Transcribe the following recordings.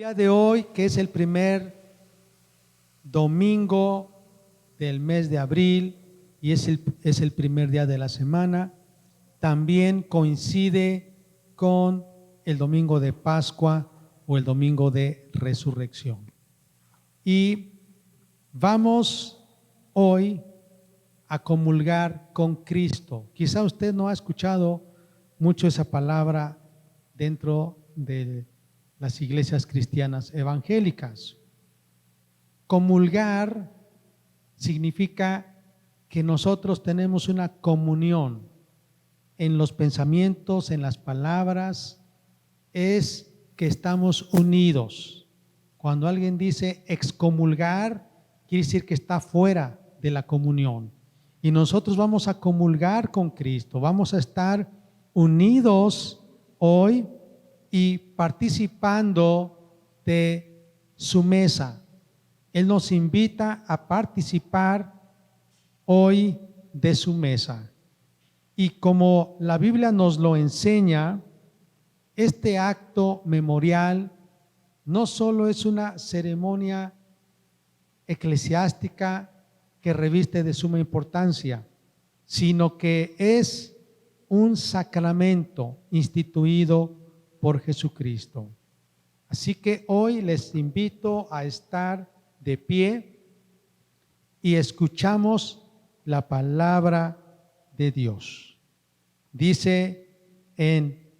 día de hoy, que es el primer domingo del mes de abril y es el primer día de la semana, también coincide con el domingo de Pascua o el domingo de Resurrección. Y vamos hoy a comulgar con Cristo. Quizá usted no ha escuchado mucho esa palabra dentro de las iglesias cristianas evangélicas. Comulgar significa que nosotros tenemos una comunión en los pensamientos, en las palabras, es que estamos unidos. Cuando alguien dice excomulgar, quiere decir que está fuera de la comunión. Y nosotros vamos a comulgar con Cristo, vamos a estar unidos hoy y participando de su mesa. Él nos invita a participar hoy de su mesa. Y como la Biblia nos lo enseña, este acto memorial no solo es una ceremonia eclesiástica que reviste de suma importancia, sino que es un sacramento instituido por Jesucristo. Así que hoy les invito a estar de pie y escuchamos la palabra de Dios. Dice en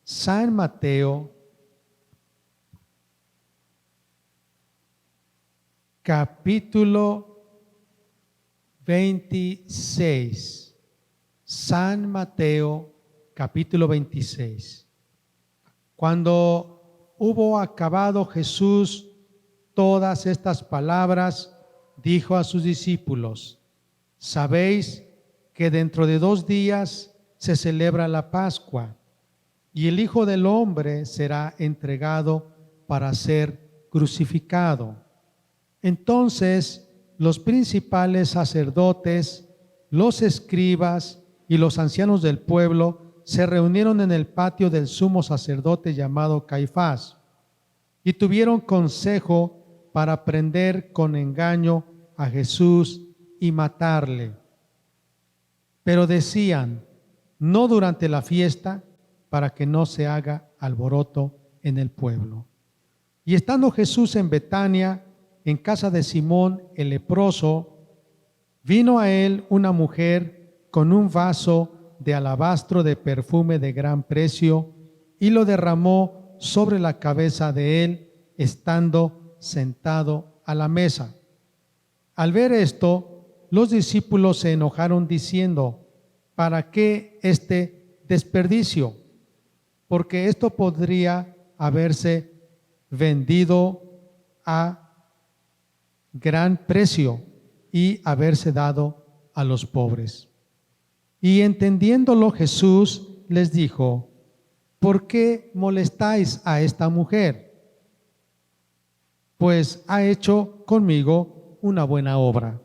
San Mateo capítulo 26. San Mateo capítulo 26. Cuando hubo acabado Jesús todas estas palabras, dijo a sus discípulos: sabéis que dentro de 2 días se celebra la Pascua, y el Hijo del Hombre será entregado para ser crucificado. Entonces los principales sacerdotes, los escribas y los ancianos del pueblo se reunieron en el patio del sumo sacerdote llamado Caifás y tuvieron consejo para prender con engaño a Jesús y matarle. Pero decían: no durante la fiesta, para que no se haga alboroto en el pueblo. Y estando Jesús en Betania, en casa de Simón el leproso, vino a él una mujer con un vaso de alabastro de perfume de gran precio y lo derramó sobre la cabeza de él, estando sentado a la mesa. Al ver esto, los discípulos se enojaron diciendo: ¿para qué este desperdicio? Porque esto podría haberse vendido a gran precio y haberse dado a los pobres. Y entendiéndolo, Jesús les dijo: ¿por qué molestáis a esta mujer? Pues ha hecho conmigo una buena obra.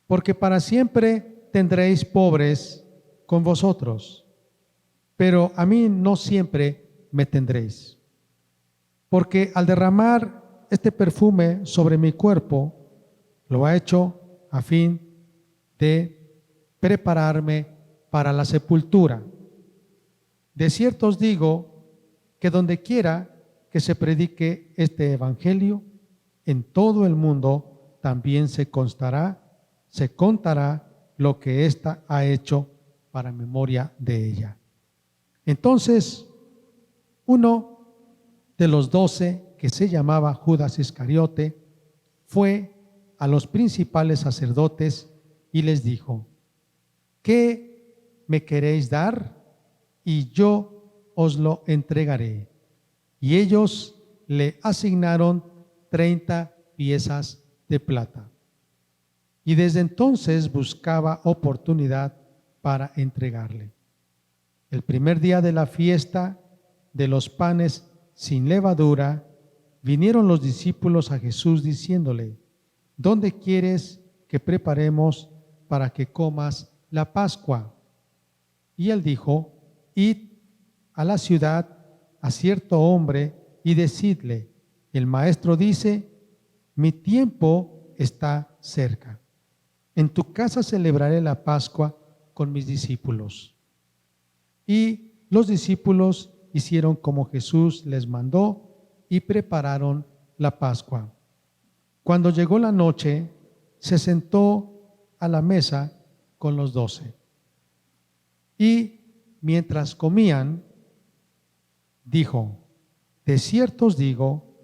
Porque para siempre tendréis pobres con vosotros, pero a mí no siempre me tendréis. Porque al derramar este perfume sobre mi cuerpo, lo ha hecho a fin de prepararme para la sepultura. De cierto os digo que donde quiera que se predique este evangelio, en todo el mundo también se contará lo que ésta ha hecho para memoria de ella. Entonces, uno de los 12, que se llamaba Judas Iscariote, fue a los principales sacerdotes y les dijo: ¿qué me queréis dar? Y yo os lo entregaré. Y ellos le asignaron 30 piezas de plata. Y desde entonces buscaba oportunidad para entregarle. El primer día de la fiesta de los panes sin levadura, vinieron los discípulos a Jesús diciéndole: ¿dónde quieres que preparemos para que comas la Pascua? Y él dijo: id a la ciudad a cierto hombre y decidle, el Maestro dice, mi tiempo está cerca. En tu casa celebraré la Pascua con mis discípulos. Y los discípulos hicieron como Jesús les mandó y prepararon la Pascua. Cuando llegó la noche, se sentó a la mesa con los 12. Y mientras comían, dijo, de cierto os digo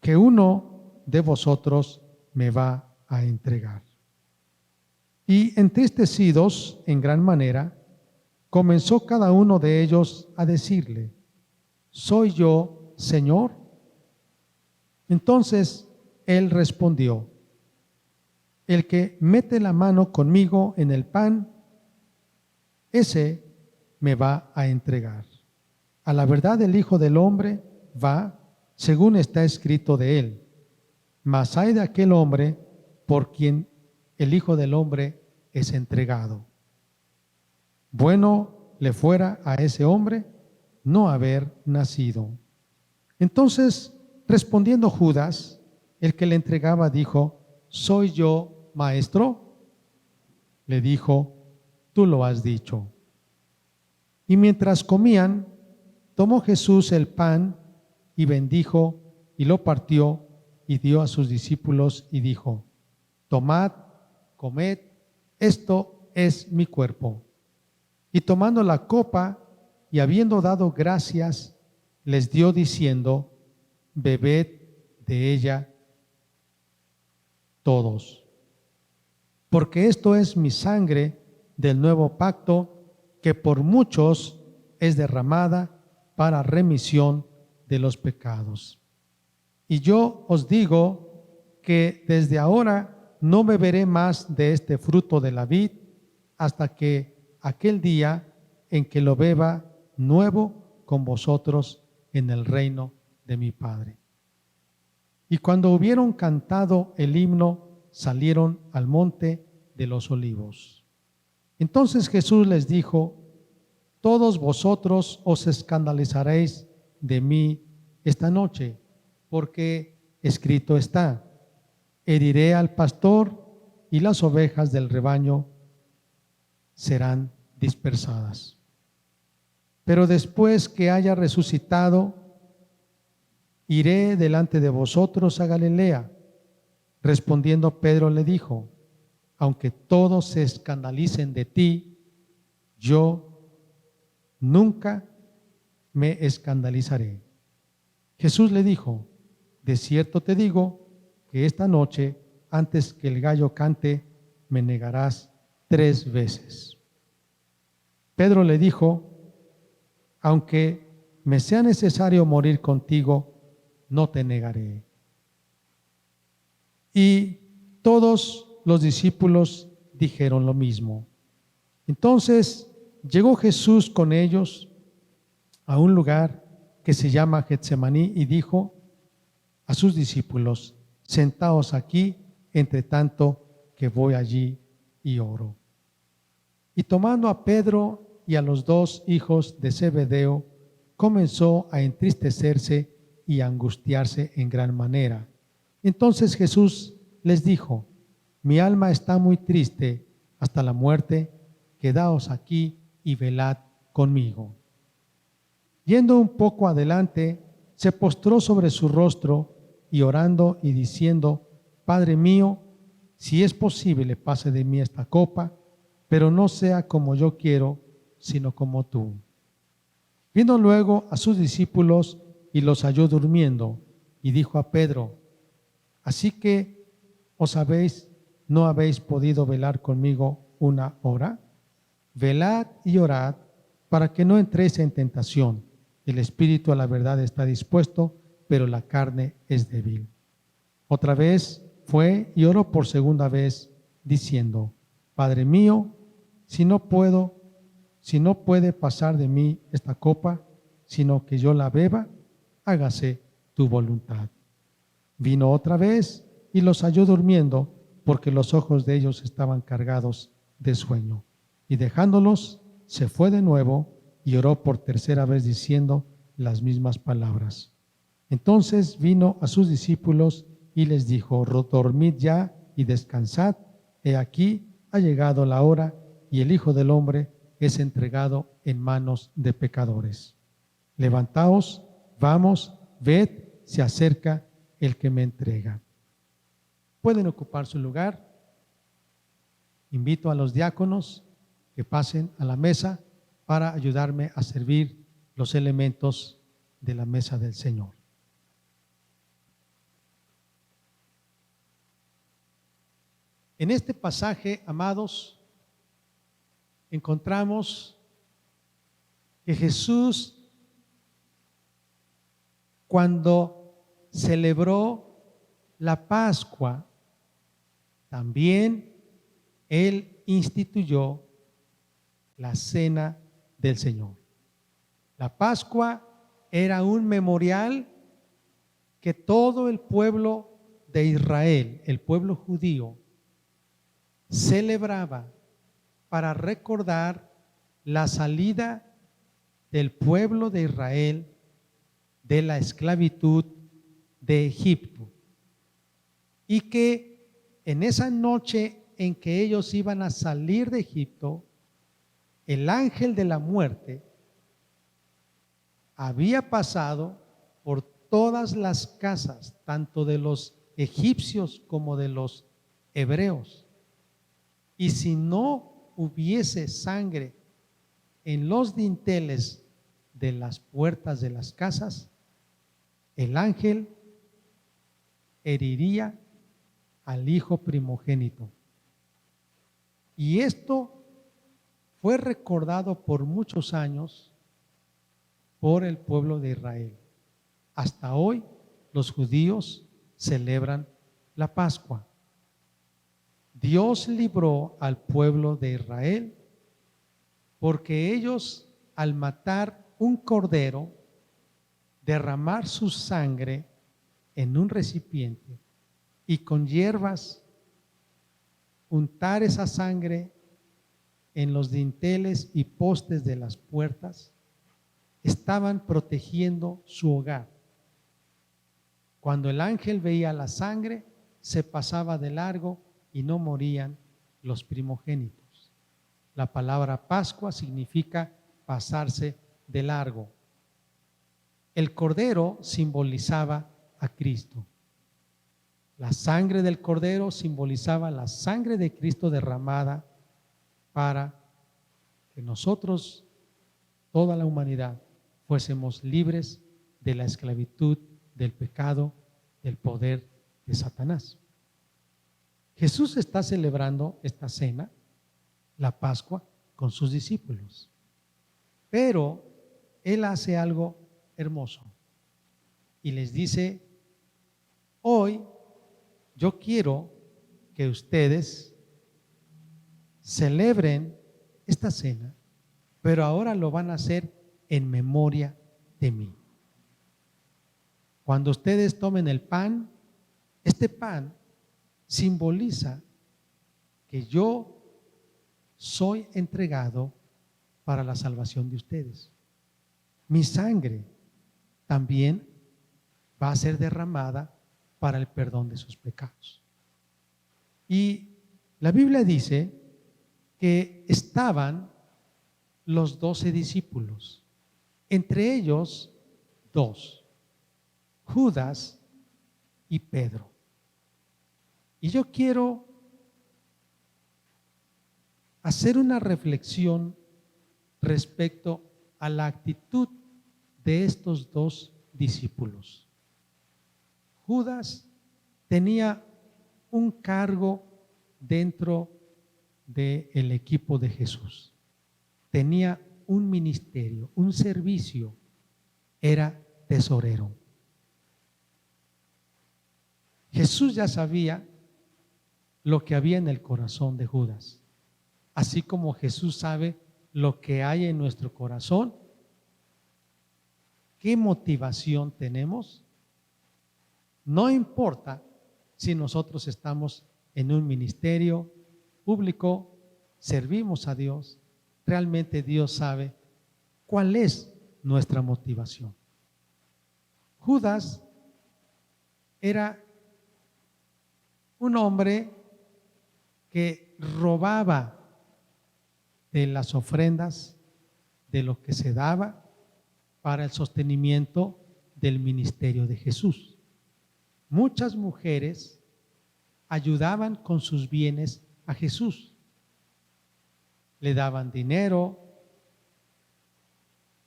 que uno de vosotros me va a entregar. Y entristecidos en gran manera, comenzó cada uno de ellos a decirle, ¿soy yo, Señor? Entonces él respondió, el que mete la mano conmigo en el pan, ese me va a entregar. A la verdad el Hijo del Hombre va, según está escrito de él. Mas hay de aquel hombre por quien el Hijo del Hombre es entregado. Bueno le fuera a ese hombre no haber nacido. Entonces, respondiendo Judas, el que le entregaba, dijo, ¿soy yo, maestro? Le dijo, tú lo has dicho. Y mientras comían, tomó Jesús el pan y bendijo y lo partió y dio a sus discípulos y dijo, tomad, comed, esto es mi cuerpo. Y tomando la copa y habiendo dado gracias, les dio diciendo, bebed de ella todos, porque esto es mi sangre del nuevo pacto, que por muchos es derramada para remisión de los pecados. Y yo os digo que desde ahora no beberé más de este fruto de la vid hasta que aquel día en que lo beba nuevo con vosotros en el reino de mi Padre. Y cuando hubieron cantado el himno, salieron al monte de los olivos. Entonces Jesús les dijo, todos vosotros os escandalizaréis de mí esta noche, porque escrito está, heriré al pastor y las ovejas del rebaño serán dispersadas. Pero después que haya resucitado, iré delante de vosotros a Galilea. Respondiendo Pedro le dijo, aunque todos se escandalicen de ti, yo nunca me escandalizaré. Jesús le dijo, de cierto te digo que esta noche, antes que el gallo cante, me negarás 3 veces. Pedro le dijo, aunque me sea necesario morir contigo, no te negaré. Y todos los discípulos dijeron lo mismo. Entonces llegó Jesús con ellos a un lugar que se llama Getsemaní y dijo a sus discípulos, sentaos aquí, entre tanto que voy allí y oro. Y tomando a Pedro y a los 2 hijos de Zebedeo, comenzó a entristecerse y a angustiarse en gran manera. Entonces Jesús les dijo, mi alma está muy triste hasta la muerte, quedaos aquí y velad conmigo. Yendo un poco adelante, se postró sobre su rostro y orando y diciendo, Padre mío, si es posible, pase de mí esta copa, pero no sea como yo quiero, sino como tú. Vino luego a sus discípulos y los halló durmiendo, y dijo a Pedro, así que no habéis podido velar conmigo 1 hora. Velad y orad para que no entréis en tentación. El espíritu a la verdad está dispuesto, pero la carne es débil. Otra vez fue y oró por segunda vez, diciendo, Padre mío, si no puede pasar de mí esta copa, sino que yo la beba, hágase tu voluntad. Vino otra vez y los halló durmiendo, porque los ojos de ellos estaban cargados de sueño. Y dejándolos, se fue de nuevo y oró por tercera vez diciendo las mismas palabras. Entonces vino a sus discípulos y les dijo: dormid ya y descansad. He aquí ha llegado la hora y el Hijo del Hombre es entregado en manos de pecadores. Levantaos, vamos, ved, se acerca el que me entrega. Pueden ocupar su lugar. Invito a los diáconos que pasen a la mesa para ayudarme a servir los elementos de la mesa del Señor. En este pasaje, amados, encontramos que Jesús, cuando celebró la Pascua, también Él instituyó la cena del Señor. La Pascua era un memorial que todo el pueblo de Israel, el pueblo judío, celebraba para recordar la salida del pueblo de Israel de la esclavitud de Egipto, y que en esa noche en que ellos iban a salir de Egipto, el ángel de la muerte había pasado por todas las casas, tanto de los egipcios como de los hebreos. Y si no hubiese sangre en los dinteles de las puertas de las casas, el ángel heriría al hijo primogénito. Y esto fue recordado por muchos años por el pueblo de Israel. Hasta hoy los judíos celebran la Pascua. Dios libró al pueblo de Israel porque ellos, al matar un cordero, derramar su sangre en un recipiente y con hierbas untar esa sangre en los dinteles y postes de las puertas, estaban protegiendo su hogar. Cuando el ángel veía la sangre, se pasaba de largo y no morían los primogénitos. La palabra Pascua significa pasarse de largo. El cordero simbolizaba a Cristo. La sangre del cordero simbolizaba la sangre de Cristo derramada para que nosotros, toda la humanidad, fuésemos libres de la esclavitud, del pecado, del poder de Satanás. Jesús está celebrando esta cena, la Pascua, con sus discípulos. Pero Él hace algo hermoso y les dice: hoy yo quiero que ustedes celebren esta cena, pero ahora lo van a hacer en memoria de mí. Cuando ustedes tomen el pan, este pan simboliza que yo soy entregado para la salvación de ustedes. Mi sangre también va a ser derramada para el perdón de sus pecados. Y la Biblia dice que estaban los 12 discípulos, entre ellos 2, Judas y Pedro. Y yo quiero hacer una reflexión respecto a la actitud de estos 2 discípulos. Judas tenía un cargo dentro del equipo de Jesús. Tenía un ministerio, un servicio. Era tesorero. Jesús ya sabía lo que había en el corazón de Judas, así como Jesús sabe lo que hay en nuestro corazón. ¿Qué motivación tenemos? No importa si nosotros estamos en un ministerio público, servimos a Dios, realmente Dios sabe cuál es nuestra motivación. Judas era un hombre que robaba de las ofrendas, de lo que se daba para el sostenimiento del ministerio de Jesús. Muchas mujeres ayudaban con sus bienes a Jesús. Le daban dinero,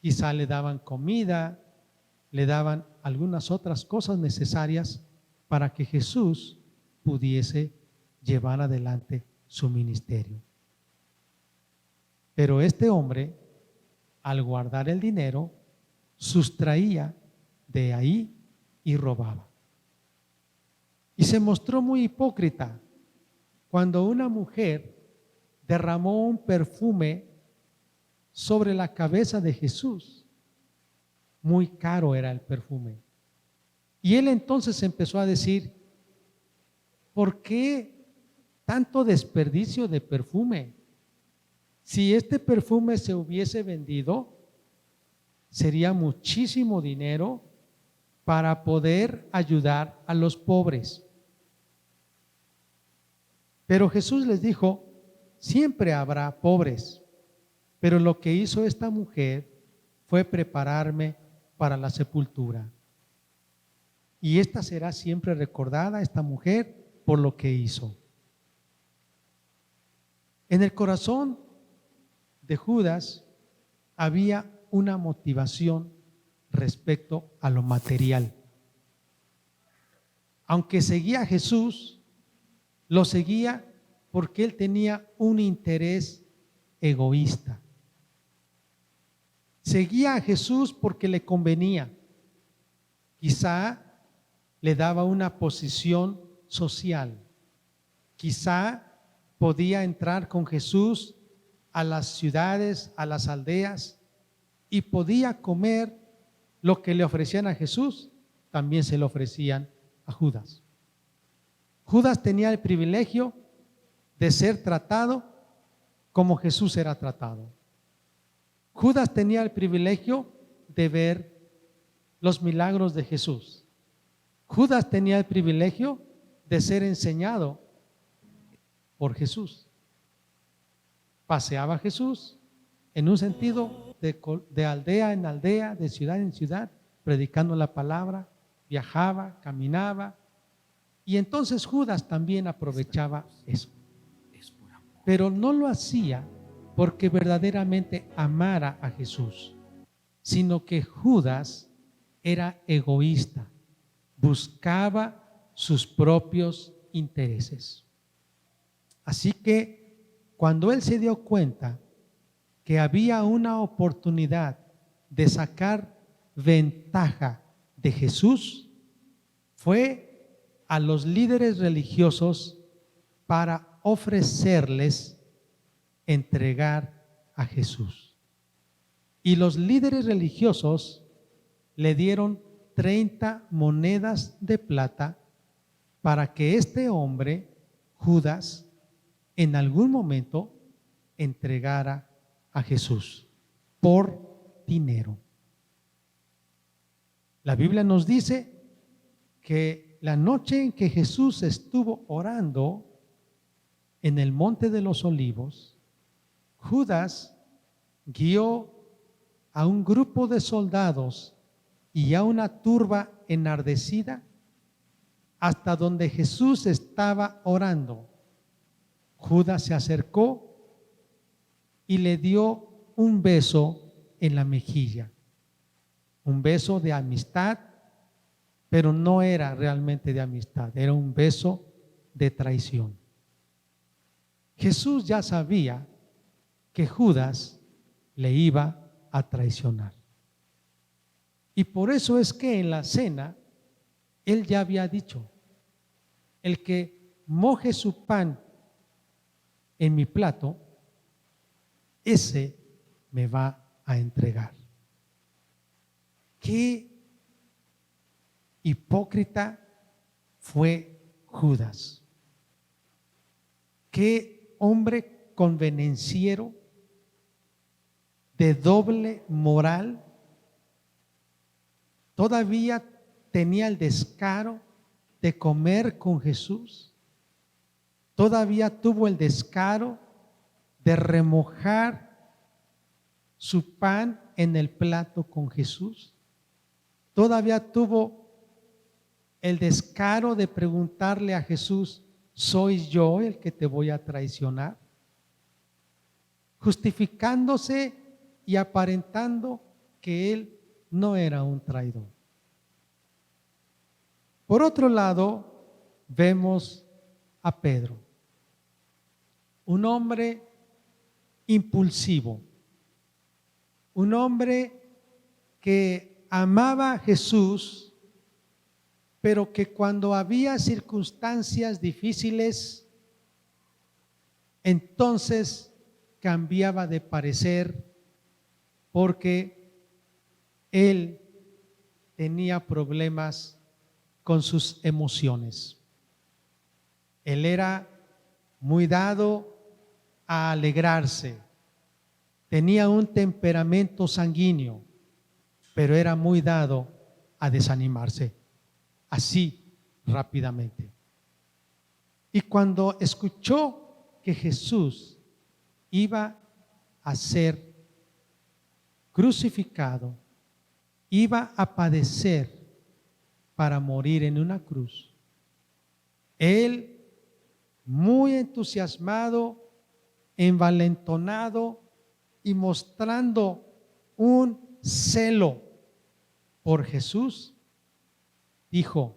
quizá le daban comida, le daban algunas otras cosas necesarias para que Jesús pudiese llevar adelante su ministerio. Pero este hombre, al guardar el dinero, sustraía de ahí y robaba. Y se mostró muy hipócrita cuando una mujer derramó un perfume sobre la cabeza de Jesús. Muy caro era el perfume. Y él entonces empezó a decir, ¿por qué tanto desperdicio de perfume? Si este perfume se hubiese vendido, sería muchísimo dinero para poder ayudar a los pobres. Pero Jesús les dijo, siempre habrá pobres, pero lo que hizo esta mujer fue prepararme para la sepultura. Y esta será siempre recordada, esta mujer, por lo que hizo. En el corazón de Judas había una motivación respecto a lo material. Aunque seguía a Jesús, lo seguía porque él tenía un interés egoísta. Seguía a Jesús porque le convenía. Quizá le daba una posición social. Quizá podía entrar con Jesús a las ciudades, a las aldeas, y podía comer lo que le ofrecían a Jesús, también se lo ofrecían a Judas. Judas tenía el privilegio de ser tratado como Jesús era tratado. Judas tenía el privilegio de ver los milagros de Jesús. Judas tenía el privilegio de ser enseñado por Jesús. Paseaba a Jesús en un sentido de aldea en aldea, de ciudad en ciudad, predicando la palabra, viajaba, caminaba, y entonces Judas también aprovechaba eso. Pero no lo hacía porque verdaderamente amara a Jesús, sino que Judas era egoísta, buscaba sus propios intereses. Así que cuando él se dio cuenta que había una oportunidad de sacar ventaja de Jesús, fue a los líderes religiosos para ofrecerles entregar a Jesús. Y los líderes religiosos le dieron 30 monedas de plata para que este hombre, Judas, en algún momento entregara a Jesús por dinero. La Biblia nos dice que la noche en que Jesús estuvo orando en el Monte de los Olivos, Judas guió a un grupo de soldados y a una turba enardecida hasta donde Jesús estaba orando. Judas se acercó y le dio un beso en la mejilla, un beso de amistad, pero no era realmente de amistad, era un beso de traición. Jesús ya sabía que Judas le iba a traicionar. Y por eso es que en la cena él ya había dicho, el que moje su pan en mi plato, ese me va a entregar. Qué hipócrita fue Judas. Qué hombre convenenciero, de doble moral. Todavía tenía el descaro de comer con Jesús. Todavía tuvo el descaro de remojar su pan en el plato con Jesús. Todavía tuvo el descaro de preguntarle a Jesús: ¿soy yo el que te voy a traicionar? Justificándose y aparentando que él no era un traidor. Por otro lado, vemos a Pedro, un hombre impulsivo, un hombre que amaba a Jesús, pero que cuando había circunstancias difíciles, entonces cambiaba de parecer, porque él tenía problemas con sus emociones. Él era muy dado a alegrarse, tenía un temperamento sanguíneo, pero era muy dado a desanimarse, así rápidamente. Y cuando escuchó que Jesús iba a ser crucificado, iba a padecer para morir en una cruz, él, muy entusiasmado, envalentonado y mostrando un celo por Jesús, dijo: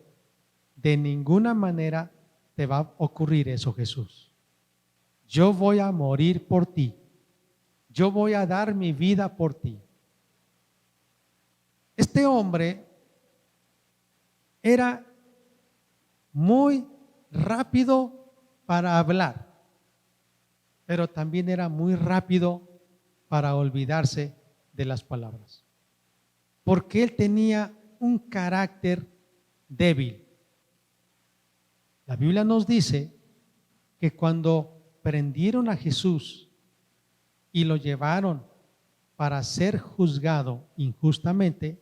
de ninguna manera te va a ocurrir eso, Jesús. Yo voy a morir por ti. Yo voy a dar mi vida por ti. Este hombre era muy rápido para hablar, pero también era muy rápido para olvidarse de las palabras, porque él tenía un carácter débil. La Biblia nos dice que cuando prendieron a Jesús y lo llevaron para ser juzgado injustamente,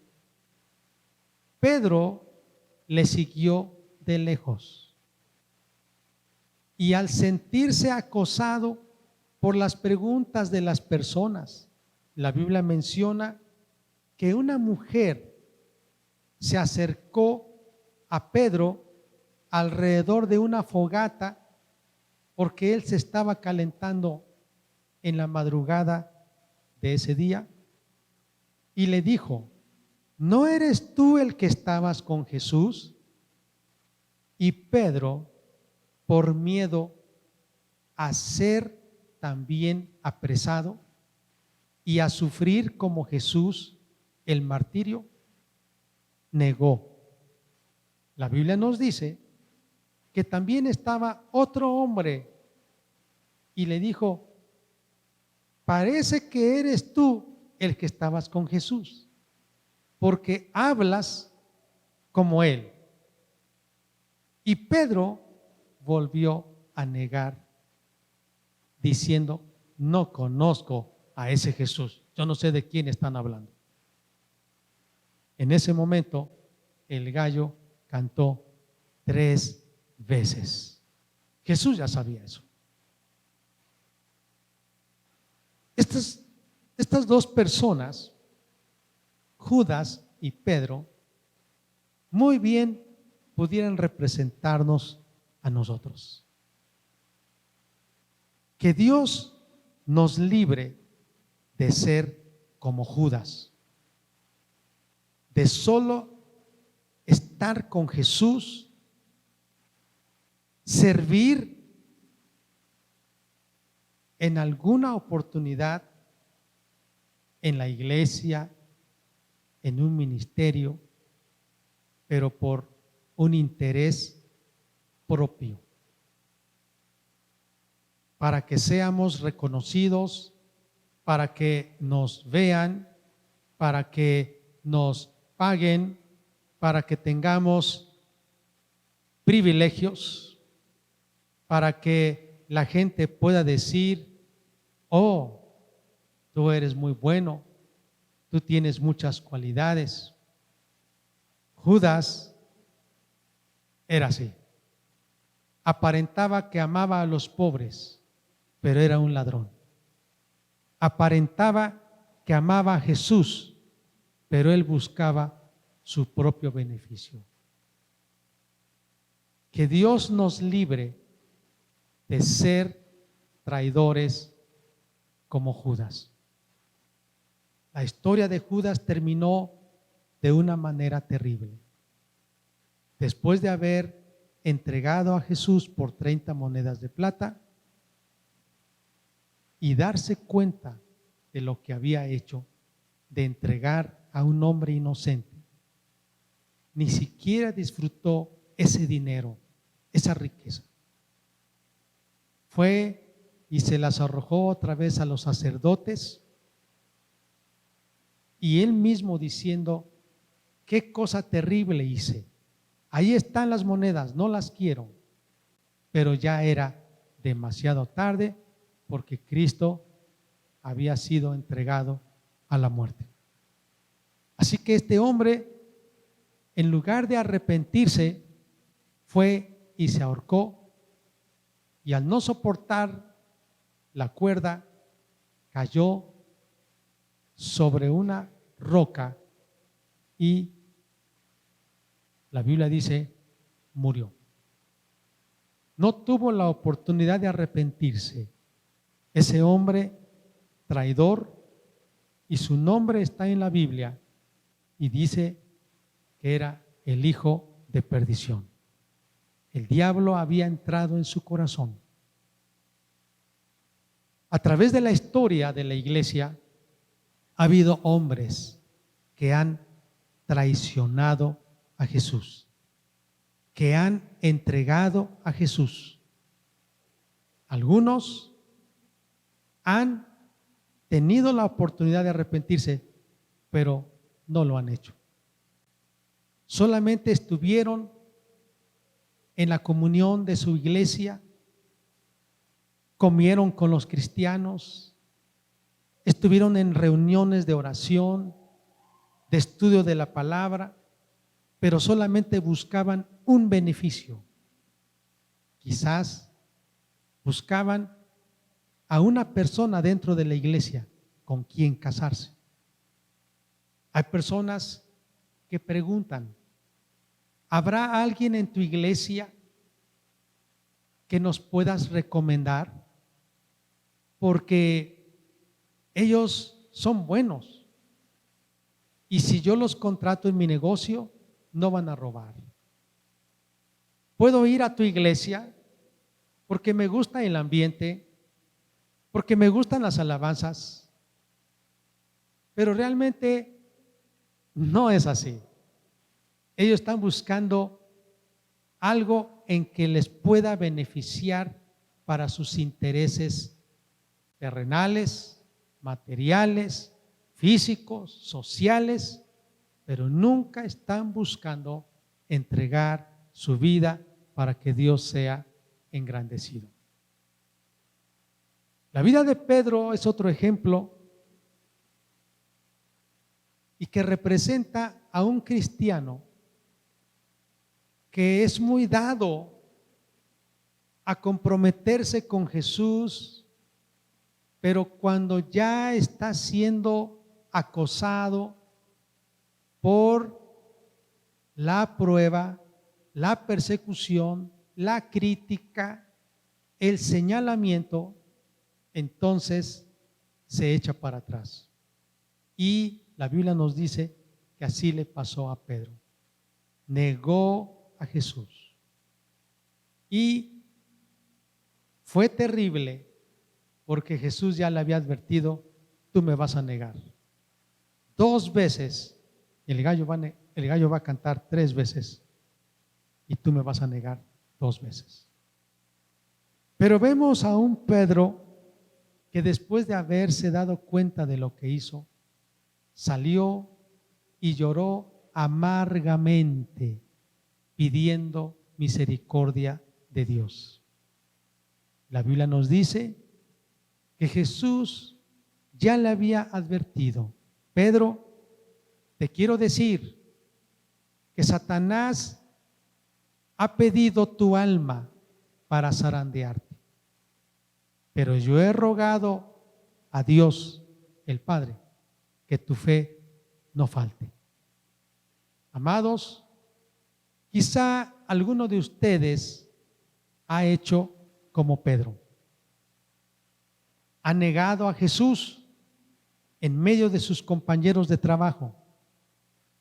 Pedro le siguió de lejos. Y al sentirse acosado por las preguntas de las personas, la Biblia menciona que una mujer se acercó a Pedro alrededor de una fogata, porque él se estaba calentando en la madrugada de ese día, y le dijo: ¿no eres tú el que estabas con Jesús? Y Pedro, por miedo a ser también apresado y a sufrir como Jesús el martirio, negó. La Biblia nos dice que también estaba otro hombre y le dijo: parece que eres tú el que estabas con Jesús, porque hablas como él. Y Pedro volvió a negar, diciendo: no conozco a ese Jesús, yo no sé de quién están hablando. En ese momento el gallo cantó 3 veces. Jesús ya sabía eso. Estas dos personas, Judas y Pedro, muy bien pudieran representarnos a nosotros. Que Dios nos libre de ser como Judas, de solo estar con Jesús, servir en alguna oportunidad en la iglesia, en un ministerio, pero por un interés propio, para que seamos reconocidos, para que nos vean, para que nos paguen, para que tengamos privilegios, para que la gente pueda decir: oh, tú eres muy bueno, tú tienes muchas cualidades. Judas era así. Aparentaba que amaba a los pobres, pero era un ladrón. Aparentaba que amaba a Jesús, pero él buscaba su propio beneficio. Que Dios nos libre de ser traidores como Judas. La historia de Judas terminó de una manera terrible. Después de haber entregado a Jesús por 30 monedas de plata y darse cuenta de lo que había hecho, de entregar a un hombre inocente, ni siquiera disfrutó ese dinero, esa riqueza. Fue y se las arrojó otra vez a los sacerdotes, y él mismo diciendo: qué cosa terrible hice. Ahí están las monedas, no las quiero. Pero ya era demasiado tarde, porque Cristo había sido entregado a la muerte. Así que este hombre, en lugar de arrepentirse, fue y se ahorcó, y al no soportar la cuerda, cayó sobre una roca y la Biblia dice, murió. No tuvo la oportunidad de arrepentirse. Ese hombre traidor, y su nombre está en la Biblia, y dice que era el hijo de perdición. El diablo había entrado en su corazón. A través de la historia de la iglesia ha habido hombres que han traicionado a Jesús, que han entregado a Jesús. Algunos han tenido la oportunidad de arrepentirse, pero no lo han hecho. Solamente estuvieron en la comunión de su iglesia, comieron con los cristianos, estuvieron en reuniones de oración, de estudio de la palabra, pero solamente buscaban un beneficio. Quizás buscaban a una persona dentro de la iglesia con quien casarse. Hay personas que preguntan: ¿habrá alguien en tu iglesia que nos puedas recomendar? Porque ellos son buenos, y si yo los contrato en mi negocio, no van a robar. ¿Puedo ir a tu iglesia? Porque me gusta el ambiente, porque me gustan las alabanzas. Pero realmente no es así. Ellos están buscando algo en que les pueda beneficiar para sus intereses terrenales, materiales, físicos, sociales, pero nunca están buscando entregar su vida para que Dios sea engrandecido. La vida de Pedro es otro ejemplo, y que representa a un cristiano que es muy dado a comprometerse con Jesús, pero cuando ya está siendo acosado por la prueba, la persecución, la crítica, el señalamiento, entonces se echa para atrás. Y la Biblia nos dice que así le pasó a Pedro. Negó a Jesús. Y fue terrible, porque Jesús ya le había advertido: tú me vas a negar 2 veces, el gallo va a cantar 3 veces, y tú me vas a negar 2 veces. Pero vemos a un Pedro que, después de haberse dado cuenta de lo que hizo, salió y lloró amargamente, pidiendo misericordia de Dios. La Biblia nos dice que Jesús ya le había advertido: Pedro, te quiero decir que Satanás ha pedido tu alma para zarandearte. Pero yo he rogado a Dios, el Padre, que tu fe no falte. Amados, quizá alguno de ustedes ha hecho como Pedro. Ha negado a Jesús en medio de sus compañeros de trabajo,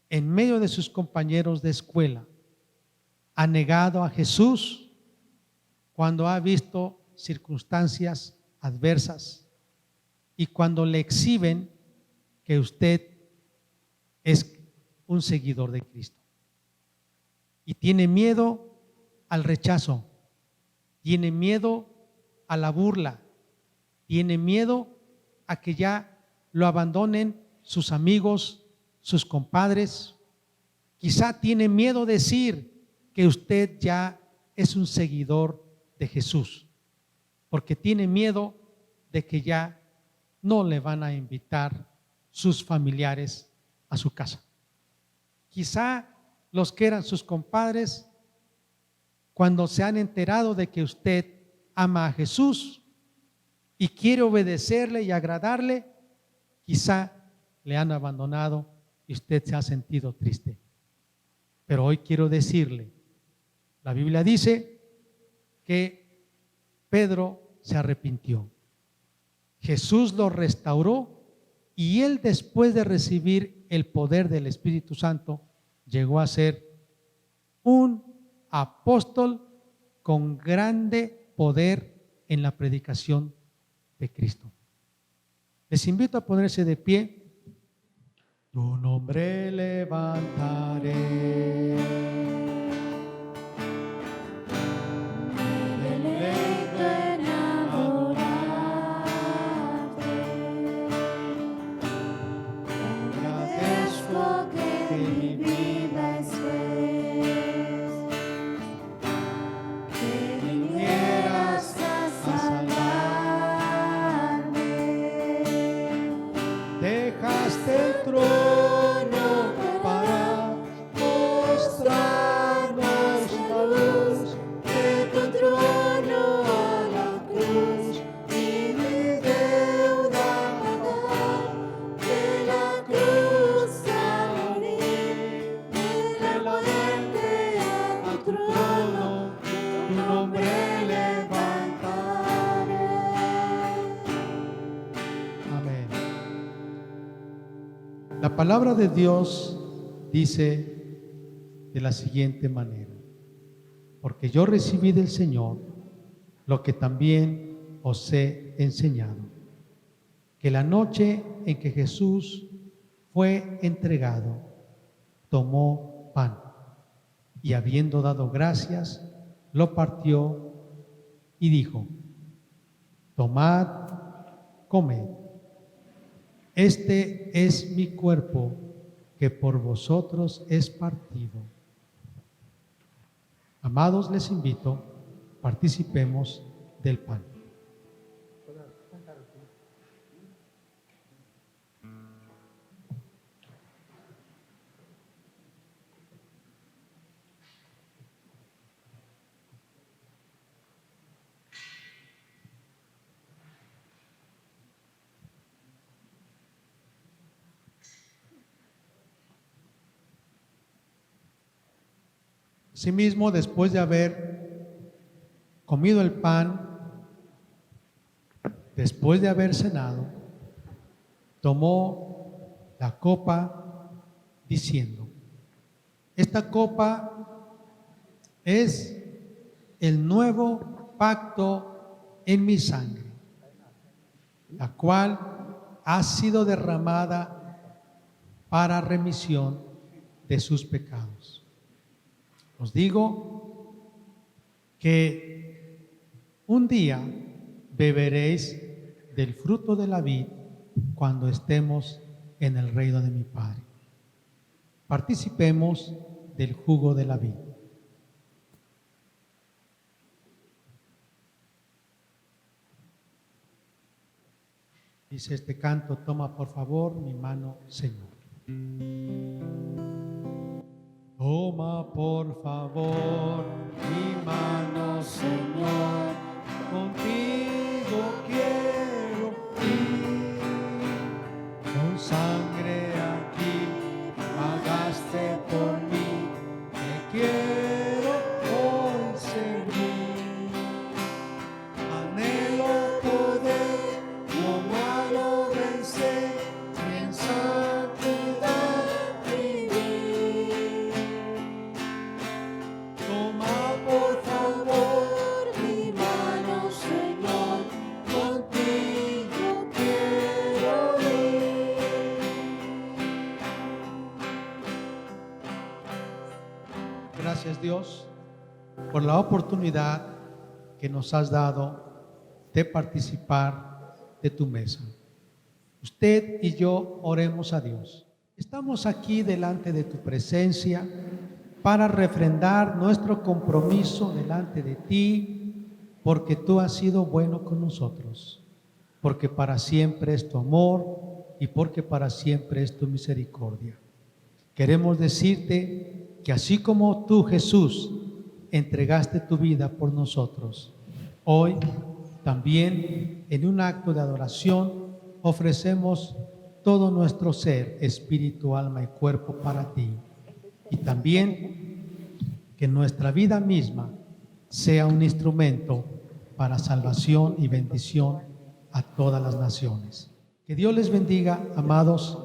en medio de sus compañeros de escuela. Ha negado a Jesús cuando ha visto circunstancias adversas y cuando le exhiben que usted es un seguidor de Cristo. Y tiene miedo al rechazo, tiene miedo a la burla, tiene miedo a que ya lo abandonen sus amigos, sus compadres. Quizá tiene miedo decir que usted ya es un seguidor de Jesús, porque tiene miedo de que ya no le van a invitar sus familiares a su casa. Quizá los que eran sus compadres, cuando se han enterado de que usted ama a Jesús y quiere obedecerle y agradarle, quizá le han abandonado y usted se ha sentido triste. Pero hoy quiero decirle, la Biblia dice que Pedro se arrepintió. Jesús lo restauró y él, después de recibir el poder del Espíritu Santo, llegó a ser un apóstol con grande poder en la predicación de Cristo. Les invito a ponerse de pie. Tu nombre levantaré. Dejaste el trono para mostrarnos la luz de tu trono a la cruz y mi deuda pagar, de la cruz a morir, de la muerte a tu trono, tu nombre levantaré. Amén. La palabra de Dios dice de la siguiente manera: porque yo recibí del Señor lo que también os he enseñado, que la noche en que Jesús fue entregado, tomó pan y, habiendo dado gracias, lo partió y dijo: tomad, comed. Este es mi cuerpo que por vosotros es partido. Amados, les invito, participemos del pan. Asimismo, después de haber comido el pan, después de haber cenado, tomó la copa diciendo: esta copa es el nuevo pacto en mi sangre, la cual ha sido derramada para remisión de sus pecados. Os digo que un día beberéis del fruto de la vid cuando estemos en el reino de mi Padre. Participemos del jugo de la vid. Dice este canto: toma por favor mi mano, Señor. Toma por favor mi mano, Señor, contigo quiero ir. Con sangre aquí pagaste por mí, te quiero hoy servir. Anhelo poder lo malo vencer y en santidad vivir. Toma por favor mi mano, Señor, contigo quiero ir. Gracias, Dios, por la oportunidad que nos has dado de participar de tu mesa. Usted y yo oremos a Dios. Estamos aquí delante de tu presencia para refrendar nuestro compromiso delante de ti, porque tú has sido bueno con nosotros, porque para siempre es tu amor y porque para siempre es tu misericordia. Queremos decirte que así como tú, Jesús, entregaste tu vida por nosotros, hoy también en un acto de adoración ofrecemos todo nuestro ser, espíritu, alma y cuerpo para ti. Y también que nuestra vida misma sea un instrumento para salvación y bendición a todas las naciones. Que Dios les bendiga, amados.